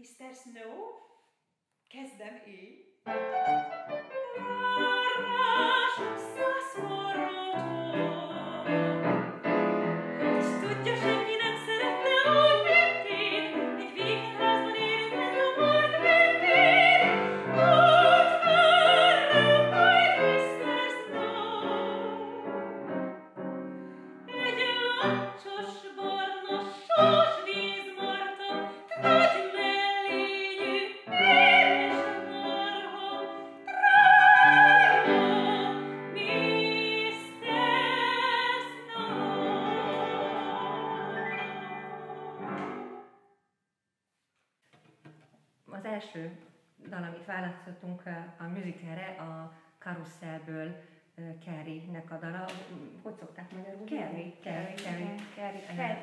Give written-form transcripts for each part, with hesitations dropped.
Mr. Snow? Kezdem én. Tudja, senki nem szerette úgy, mint én. Egy végenházban élünk, meg a volt mentén. Ott vár rám majd Mr. Snow. Egy lancsos, barna, sós vízmarta, nagy mellényű, édes marha. Drága Mr. Snow. Az első dal, amit választottunk a musicalre, a Carouselből Carrie-nek a dala. Hogy szokták magyarul?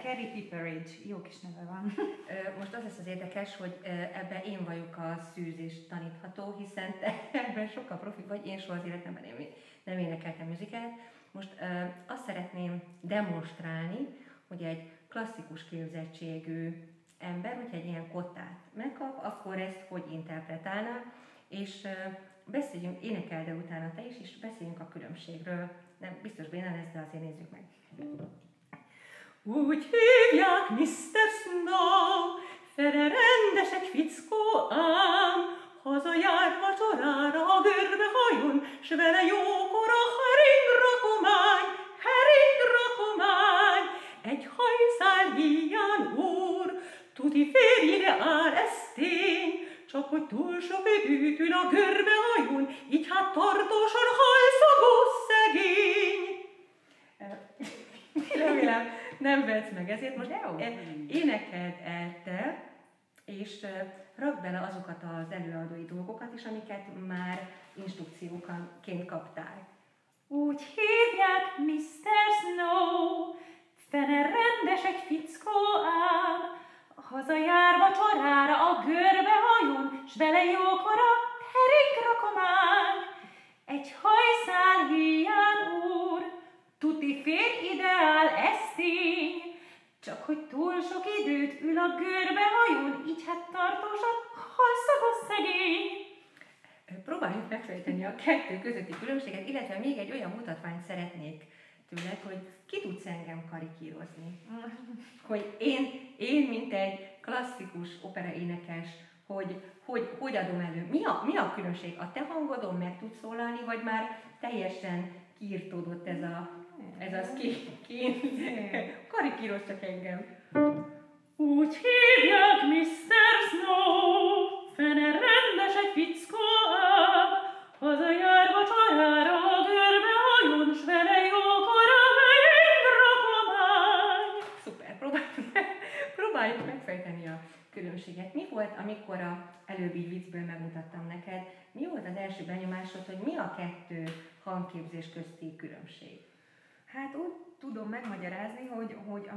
Carrie Pipperidge. Jó kis neve van. Most az lesz az érdekes, hogy ebben én vagyok a szűz és tanítható, hiszen te ebben sokkal profi vagy, én soha az életemben nem énekeltem musicalt. Most azt szeretném demonstrálni, hogy egy klasszikus képzettségű ember, hogyha egy ilyen kottát megkap, akkor ezt hogy interpretálná, és beszéljünk, énekeld el utána te is, és beszéljünk a különbségről. Nem, biztos béna lesz, de azért nézzük meg. Úgy hívják Mr. Snow, fele rendes egy fickó ám, hazajár vacsorára a görbe hajón, s vele jókora heringrakomány, egy hajszál híján úr, tuti férj ide áll, ez tény, csak hogy túl sok időt ül a görbe hajón, így hát tartósan halszagos szegény. Remélem, nem vetsz meg ezért. Most énekeld el te, és rakd bele azokat az előadói dolgokat is, amiket már instrukcióként kaptál. Úgy hívják Mr. Snow, fene rendes egy fickó ám, hazajár vacsorára a görbe hajón, s vele jókora heringrakomány. Egy hajszál híján úr, tuti férj ide áll, ez tény, csak hogy túl sok időt ül a görbe hajón, így hát tartósan halszagos szegény. Próbáljuk megfejteni a kettő közötti különbséget, illetve még egy olyan mutatványt szeretnék tőled, hogy ki tudsz engem karikírozni. Hogy én mint egy klasszikus operaénekes, hogy adom elő. Mi a különbség? A te hangodon meg tudsz szólalni, vagy már teljesen kiirtódott ez a skin? Karikíroz csak engem. Úgy hívják Mr. Snow, fene rendes egy fickó ám, hazajár vacsorára a görbe hajón, s vele jókora heringrakomány. Szuper, próbáljuk megfejteni a különbséget. Mi volt, amikor a előbbi viccből megmutattam neked, mi volt az első benyomásod, hogy mi a kettő hangképzés közti különbség? Hát úgy tudom megmagyarázni, hogy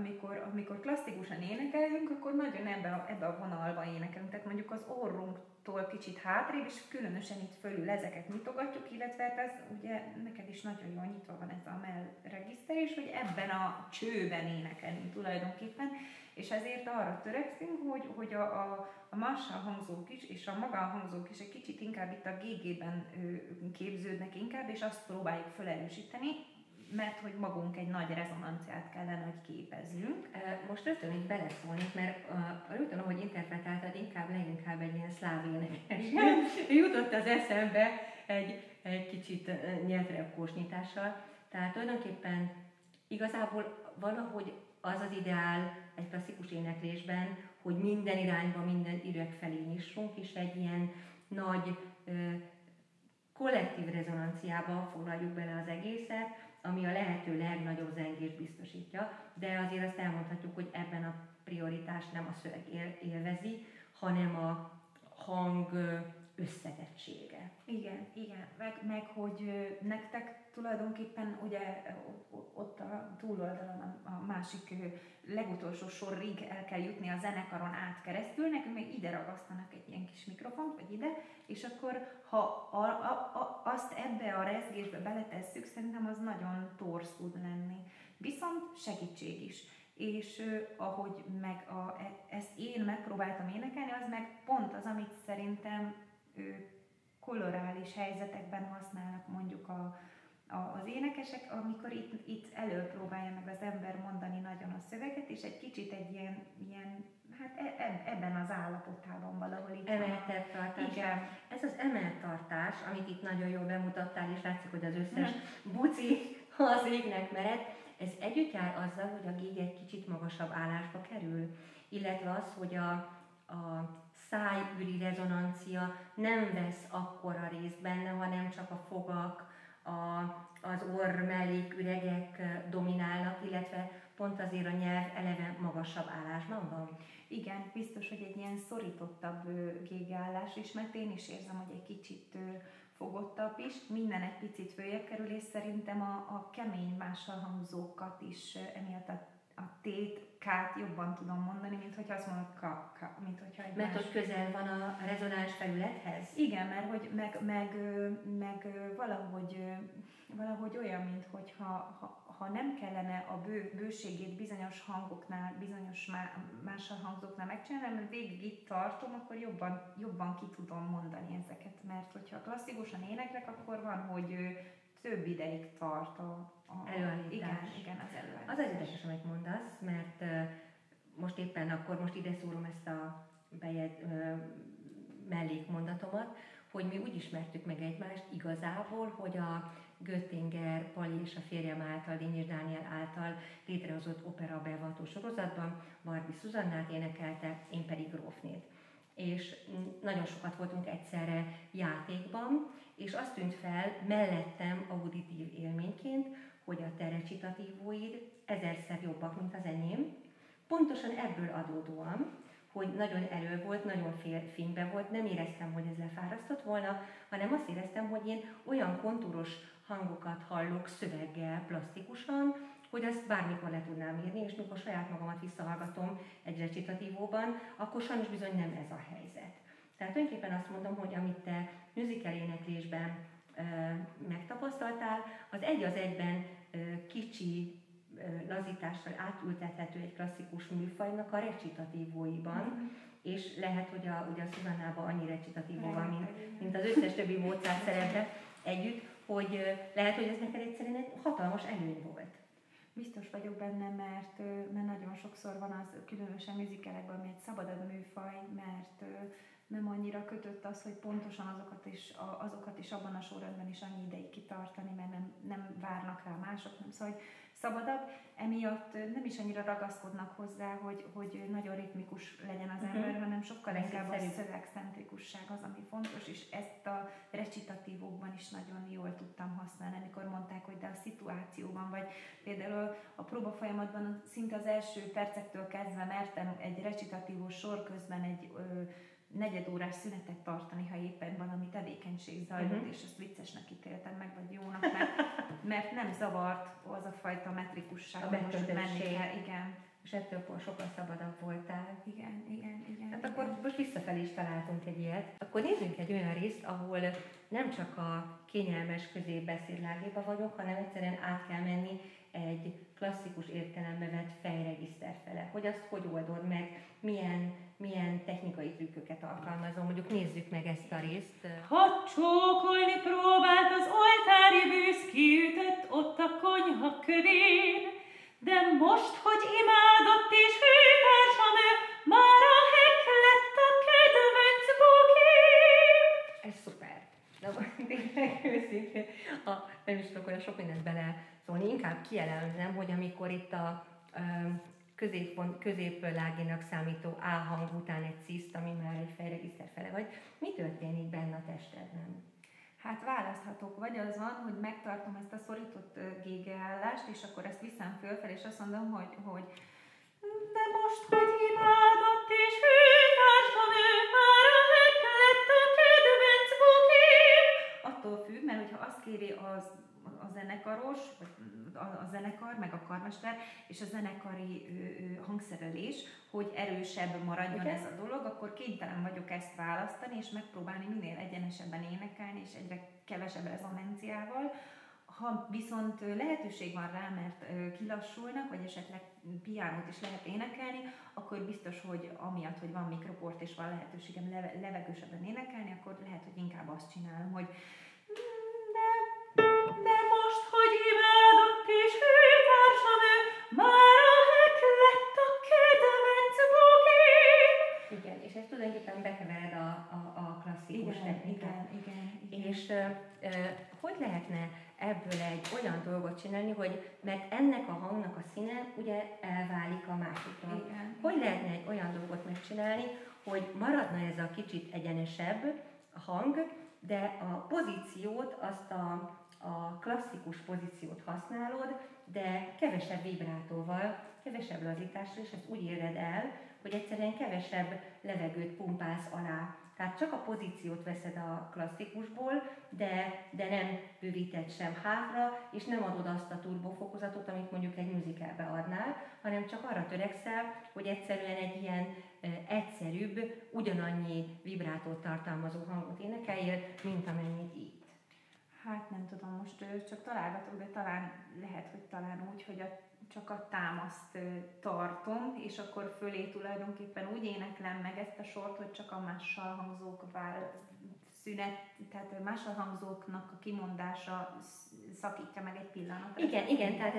amikor klasszikusan énekelünk, akkor nagyon ebbe a vonalba énekelünk. Tehát mondjuk az orrunktól kicsit hátrébb, és különösen itt fölül ezeket nyitogatjuk, illetve ez ugye neked is nagyon jól nyitva van ez a mellregiszter, és hogy ebben a csőben énekelünk tulajdonképpen, és ezért arra törekszünk, hogy a massal hangzók is, és a magánhangzók is egy kicsit inkább itt a GG-ben képződnek inkább, és azt próbáljuk felerősíteni, mert hogy magunk egy nagy rezonanciát kellene, hogy képezzünk. Most rögtön így beleszólnék, mert rögtön, ahogy interpretáltad, leginkább egy ilyen szláv énekes. Jutott az eszembe egy kicsit nyelvre kósnyitással. Tehát tulajdonképpen igazából valahogy az az ideál egy klasszikus éneklésben, hogy minden irányba, minden üreg felé nyissunk, és egy ilyen nagy kollektív rezonanciába foglaljuk bele az egészet, ami a lehető legnagyobb zengést biztosítja, de azért azt elmondhatjuk, hogy ebben a prioritást nem a szöveg élvezi, hanem a hang összetettsége. Igen, meg hogy nektek tulajdonképpen ugye ott a túloldalon a másik legutolsó sorig el kell jutni a zenekaron át keresztül, nekünk még ide ragasztanak egy ilyen kis mikrofont, vagy ide, és akkor ha azt ebbe a rezgésbe beletesszük, szerintem az nagyon torz tud lenni. Viszont segítség is. és ahogy ezt én megpróbáltam énekelni, az meg pont az, amit szerintem kolorális helyzetekben használnak mondjuk az énekesek, amikor itt előpróbálja meg az ember mondani nagyon a szöveget, és egy kicsit egy ilyen hát ebben az állapotában valahol itt emeltebb tartás. Igen. Ez az emelt tartás, amit itt nagyon jól bemutattál, és látszik, hogy az összes buci az égnek mered, ez együtt jár azzal, hogy a gég egy kicsit magasabb állásba kerül, illetve az, hogy a szájüri rezonancia nem vesz akkora részt benne, hanem csak a fogak, az orr melléküregek dominálnak, illetve pont azért a nyelv eleve magasabb állásban van. Igen, biztos, hogy egy ilyen szorítottabb gégállás is, mert én is érzem, hogy egy kicsit fogottabb is, minden egy picit följebb kerül, és szerintem a kemény mással hangzókat is emiatt a tét, kát jobban tudom mondani, mint hogyha azt mondod mint hogyha egy mert hogy közel van a rezonáns felülethez? Igen, mert hogy meg valahogy olyan, mint hogyha nem kellene a bőségét bizonyos hangoknál, bizonyos mással hangzóknál megcsinálni, mert végig itt tartom, akkor jobban ki tudom mondani ezeket, mert hogyha klasszikusan éneklek, akkor van, hogy több ideig tart a előállítás. Igen, az előállítás. Az érdekes, amit mondasz, mert most ide szúrom ezt a mellékmondatomat, hogy mi úgy ismertük meg egymást igazából, hogy a Göttinger Pali és a férjem által, Dényes Dániel által létrehozott opera beavató sorozatban Barbie Szuzannát énekelte, én pedig Grófnét. És nagyon sokat voltunk egyszerre játékban, és azt tűnt fel mellettem auditív élményként, hogy a te recitatívóid ezerszer jobbak, mint az enyém. Pontosan ebből adódóan, hogy nagyon elő volt, nagyon fénybe volt, nem éreztem, hogy ez lefárasztott volna, hanem azt éreztem, hogy én olyan kontúros hangokat hallok szöveggel, plastikusan, hogy azt bármikor le tudnám írni, és mikor saját magamat visszahallgatom egy recitatívóban, akkor sajnos bizony nem ez a helyzet. Tehát tulajdonképpen azt mondom, hogy amit te musical éneklésben megtapasztaltál, az egy az egyben kicsi lazítással átültethető egy klasszikus műfajnak a recitatívóiban, és lehet, hogy ugye a Szuzannában annyi recitatívó van, mint az összes többi Mozart szerepben együtt, hogy lehet, hogy ez neked egyszerűen egy hatalmas előny volt. Biztos vagyok benne, mert nagyon sokszor van az, különösen musicalekben, ami egy szabadabb műfaj, mert nem annyira kötött az, hogy pontosan azokat is abban a sorrendben is annyi ideig kitartani, mert nem várnak rá mások, nem, szóval szabadabb. Emiatt nem is annyira ragaszkodnak hozzá, hogy nagyon ritmikus legyen az ember, hanem sokkal inkább a szövegcentrikusság az, ami fontos, és ezt a recitatívokban is nagyon jól tudtam használni, amikor mondták, hogy de a szituációban, vagy például a próbafolyamatban szinte az első percektől kezdve mertem egy recitatívos sor közben egy negyedórás szünetet tartani, ha éppen valami tevékenység zajlott, és ezt viccesnek ítéltem meg, vagy jónak, mert nem zavart az a fajta metrikusság, a megkötöttség. Igen. És ettől sokkal szabadabb voltál. Igen. Hát akkor most visszafelé is találtunk egy ilyet. Akkor nézzünk egy olyan részt, ahol nem csak a kényelmes középbeszédlágéba vagyok, hanem egyszerűen át kell menni egy klasszikus értelembe vett fejregiszter fele. Hogy azt hogy oldod meg, milyen technikai trükköket alkalmazom. Mondjuk nézzük meg ezt a részt. Ha csókolni próbált az oltári bűz, kiütött ott a konyha kövén, de most, hogy imádott és hűtársam ő, már a hek lett a kedvenc bokém. Ez szuper. De tényleg őszintén, nem is tudok olyan sok mindent bele szólni, inkább kielemzem, hogy amikor itt a középlágénak számító A hang után egy ciszt, ami már egy fejregiszter fele vagy, mi történik benne a testedben? Hát választhatók, vagy az van, hogy megtartom ezt a szorított gégeállást, és akkor ezt viszem fölfelé, és azt mondom, hogy de most, hogy imádott és hűtársam ő, már a hek lett a kedvenc bokém. Attól függ, mert hogyha azt kéri a zenekaros, vagy a zenekar, meg a karmester, és a zenekari hangszerelés, hogy erősebb maradjon ez a dolog, akkor kénytelen vagyok ezt választani, és megpróbálni minél egyenesebben énekelni, és egyre kevesebb rezonanciával. Ha viszont lehetőség van rá, mert kilassulnak, vagy esetleg piánót is lehet énekelni, akkor biztos, hogy amiatt, hogy van mikroport és van lehetőségem levegősebben énekelni, akkor lehet, hogy inkább azt csinálom, hogy de most, hogy imádott és hőtársam ő, már a hek lett a kedvenc bugim. Igen, és ezt tulajdonképpen bekevered a klasszikus technikát. Igen. És hogy lehetne ebből egy olyan dolgot csinálni, hogy mert ennek a hangnak a színe ugye elválik a másikra. Igen. Hogy lehetne egy olyan dolgot megcsinálni, hogy maradna ez a kicsit egyenesebb hang, de a pozíciót, azt a klasszikus pozíciót használod, de kevesebb vibrátóval, kevesebb lazítással, és ezt úgy éred el, hogy egyszerűen kevesebb levegőt pumpálsz alá. Tehát csak a pozíciót veszed a klasszikusból, de nem bővíted sem hátra, és nem adod azt a turbofokozatot, amit mondjuk egy musicalbe adnál, hanem csak arra törekszel, hogy egyszerűen egy ilyen egyszerűbb, ugyanannyi vibrátót tartalmazó hangot énekeljél, mint amennyit itt. Hát nem tudom, most csak találgatok, de talán lehet, hogy talán úgy, hogy csak a támaszt tartom, és akkor fölé tulajdonképpen úgy éneklem meg ezt a sort, hogy csak a mással hangzók szünet, tehát mással hangzóknak a kimondása szakítja meg egy pillanatra. Igen, tehát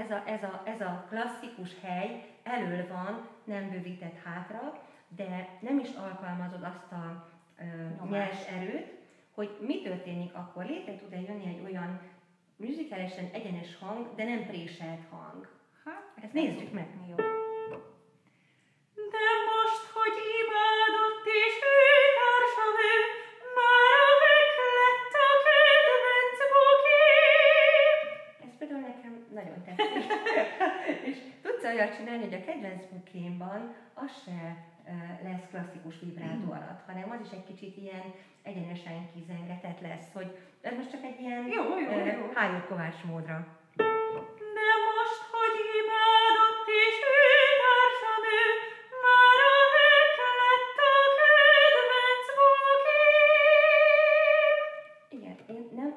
ez a klasszikus hely elől van, nem bővített hátra, de nem is alkalmazod azt a nyers erőt, hogy mi történik akkor. Létre tud-e jönni egy olyan musicalesen egyenes hang, de nem préselt hang. Ezt nézzük meg. Jó. De most, hogy imádott és hőtársam ő, már a hek lett a kedvenc bugim. Ez például nekem nagyon tetszik. És tudsz olyat csinálni, hogy a kedvenc bukémban az se lesz klasszikus vibrátó alatt, hanem az is egy kicsit ilyen egyenesen kizengetett lesz, hogy ez most csak egy ilyen Hájó Kovács módra. De most, hogy imádott és hőtársam ő, már a hek lett a kedvenc bugim. Igen,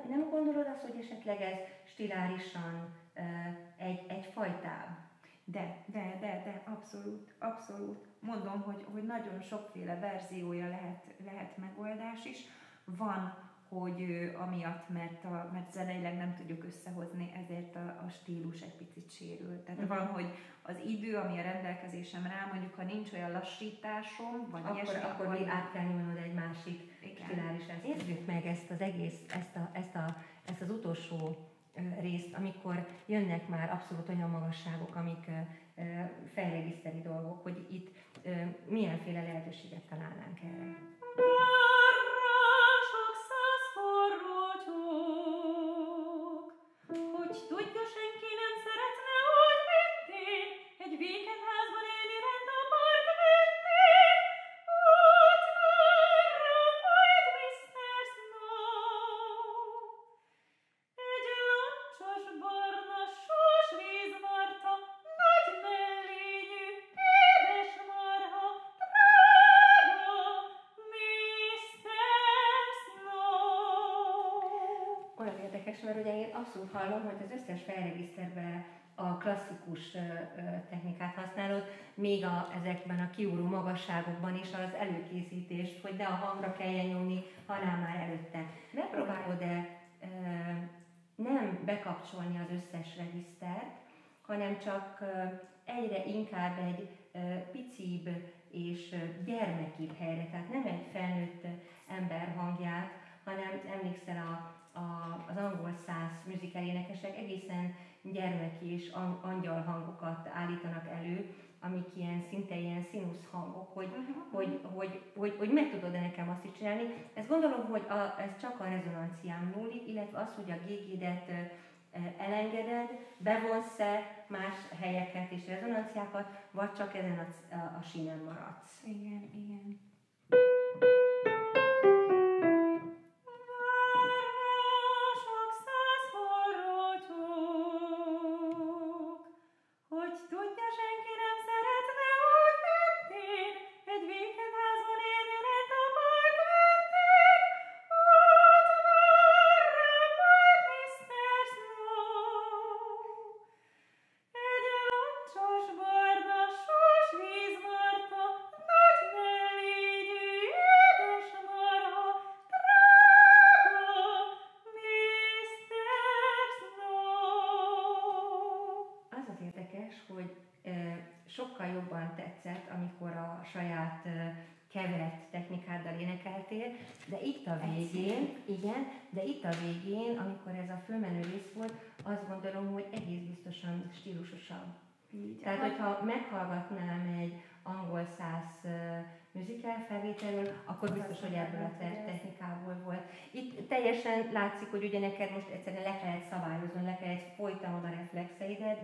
nem gondolod azt, hogy esetleg ez stilárisan egy fajtább? De, abszolút. Mondom, hogy nagyon sokféle verziója lehet megoldás is. Van, hogy amiatt, mert zeneileg nem tudjuk összehozni, ezért a stílus egy picit sérül. Tehát van, hogy az idő, ami a rendelkezésem rá, mondjuk, ha nincs olyan lassításom, vagy ilyesmi, akkor még át kell nyúlnod egy másik stiláris eszközt. Nézzük meg ezt az egész, ezt az utolsó részt, amikor jönnek már abszolút olyan magasságok, amik fejregiszteri dolgok, hogy itt milyenféle lehetőséget találnánk erre. Sok száz forró tyúk, hogy tudja, senki nem szeretne úgy, mint én, egy víkenházban élni rend a part mentén. Ott várja majd Mr. Snow, egy loncsos barna sós vízmarta, nagy mellényű, édes marha, drága Mr. Snow. Olyan érdekes, mert ugye én abszolút hallom, hogy az összes felregiszterben a klasszikus technikát használod, még ezekben a kiúró magasságokban is az előkészítést, hogy ne a hangra kelljen nyomni, hanem már előtte. Megpróbálod-e nem bekapcsolni az összes regisztert, hanem csak egyre inkább egy picibb és gyermekibb helyre, tehát nem egy felnőtt ember hangját, hanem emlékszel az angol száz musical énekesek egészen gyermeki és angyal hangokat állítanak elő, amik szinte ilyen színusz hangok, hogy meg tudod-e nekem azt is csinálni. Ezt gondolom, hogy ez csak a rezonancián múlik, illetve az, hogy a gégédet elengeded, bevonsz-e más helyeket és rezonanciákat, vagy csak ezen a sínen maradsz. Igen. Sok száz forró tyúk, hogy tudja, senki nem szeretne úgy, mint én, egy víkenházban élni rend a part mentén. Ott vár rám majd Mr. Snow, énekeltél, de itt a végén, igen, de itt a végén, amikor ez a fölmenő rész volt, azt gondolom, hogy egész biztosan stílusosabb. Tehát, hogyha meghallgatnám egy angol száz musical felvételről, akkor biztos, hogy ebből a technikából volt. Itt teljesen látszik, hogy ugye neked most egyszerűen le kellett szabályozni, le kellett folytanod a reflexeidet,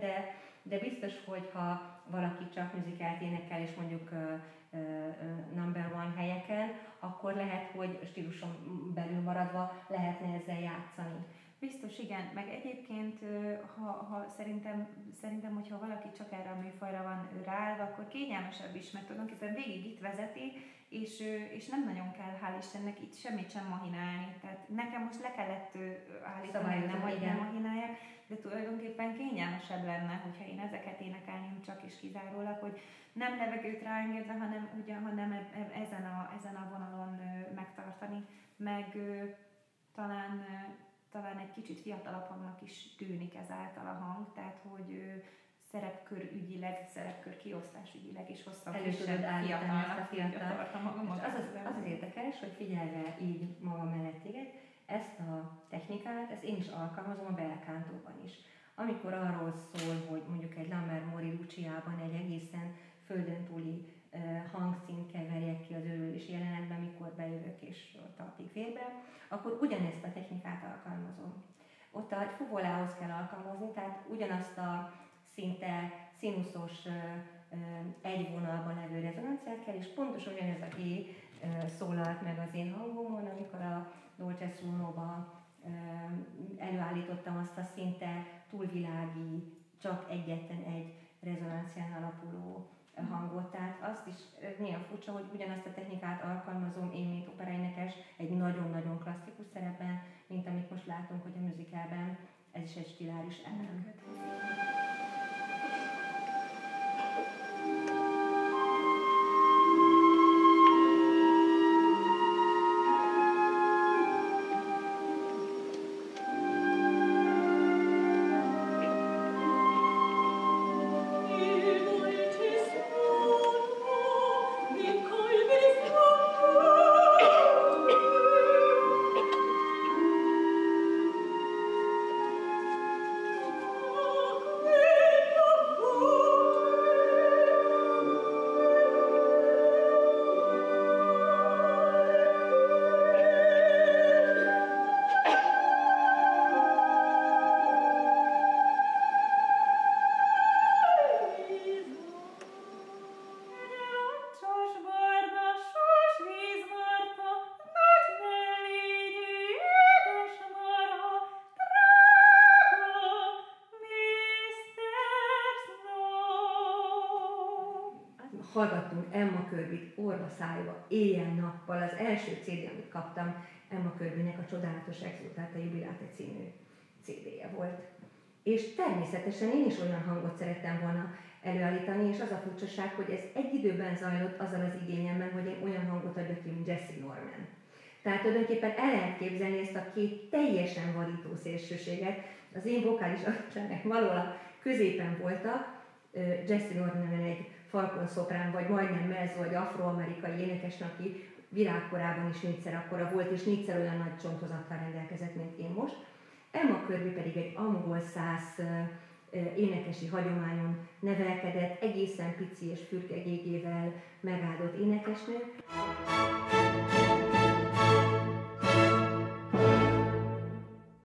de biztos, hogy ha valaki csak musicalt énekel, és mondjuk number one helyeken, akkor lehet, hogy stíluson belül maradva lehetne ezzel játszani. Biztos, igen, meg egyébként ha szerintem, hogyha valaki csak erre a műfajra van ráállva, akkor kényelmesebb is, mert tulajdonképpen végig itt vezeti, és nem nagyon kell, hál' Istennek, itt semmit sem mahinálni. Tehát nekem most le kellett állítani, nem mahinálják, de tulajdonképpen kényelmesebb lenne, hogyha én ezeket énekelném csak és kizárólag, hogy nem levegőt ráengedve, hanem ezen a vonalon megtartani, meg talán egy kicsit fiatalabbnak is tűnik ezáltal a hang, tehát hogy szerepkör kiosztás ügyileg is hosszabb elő tudod állítani ezt a fiatal. Az érdekes, hogy figyelve így maga mellett téged, ezt a technikát, ezt én is alkalmazom a bel cantóban is. Amikor arról szól, hogy mondjuk egy Lammermoor Luciában egy egészen földön túli hangszínt keverjek ki az őrülési jelenetben, mikor bejövök és talpig férbe, akkor ugyanezt a technikát alkalmazom. Ott a fuvolához kell alkalmazni, tehát ugyanazt a szinte színuszos egy vonalban levő rezonanciát kell, és pontosan ugyanez a G szólalt meg az én hangomon, amikor a Dolce Suonoba előállítottam azt a szinte túlvilági, csak egyetlen egy rezonancián alapuló hangot, tehát azt is néha furcsa, hogy ugyanazt a technikát alkalmazom én, mint operaénekes, egy nagyon-nagyon klasszikus szerepben, mint amit most látunk, hogy a musicalben ez is egy stiláris elem. Hallgattunk Emma Kirbyt orva szájba, éjjel-nappal, az első CD, amit kaptam, Emma Kirbynek a Csodálatos Exultate Jubilate című CD-je volt. És természetesen én is olyan hangot szerettem volna előállítani, és az a furcsaság, hogy ez egy időben zajlott azzal az igényemben, hogy én olyan hangot adjak ki, mint Jessie Norman. Tehát tulajdonképpen el lehet képzelni ezt a két teljesen vadító szélsőséget. Az én vokális adatsának valahol középen voltak, Jessie Norman egy falkon szoprán, vagy majdnem mezzo, vagy afroamerikai énekes, aki virágkorában is 4-szer akkora volt, és 4-szer olyan nagy csonthozattal rendelkezett, mint én most. Emma Kirby pedig egy angol száz énekesi hagyományon nevelkedett, egészen pici és fürge gégével megáldott énekesnő.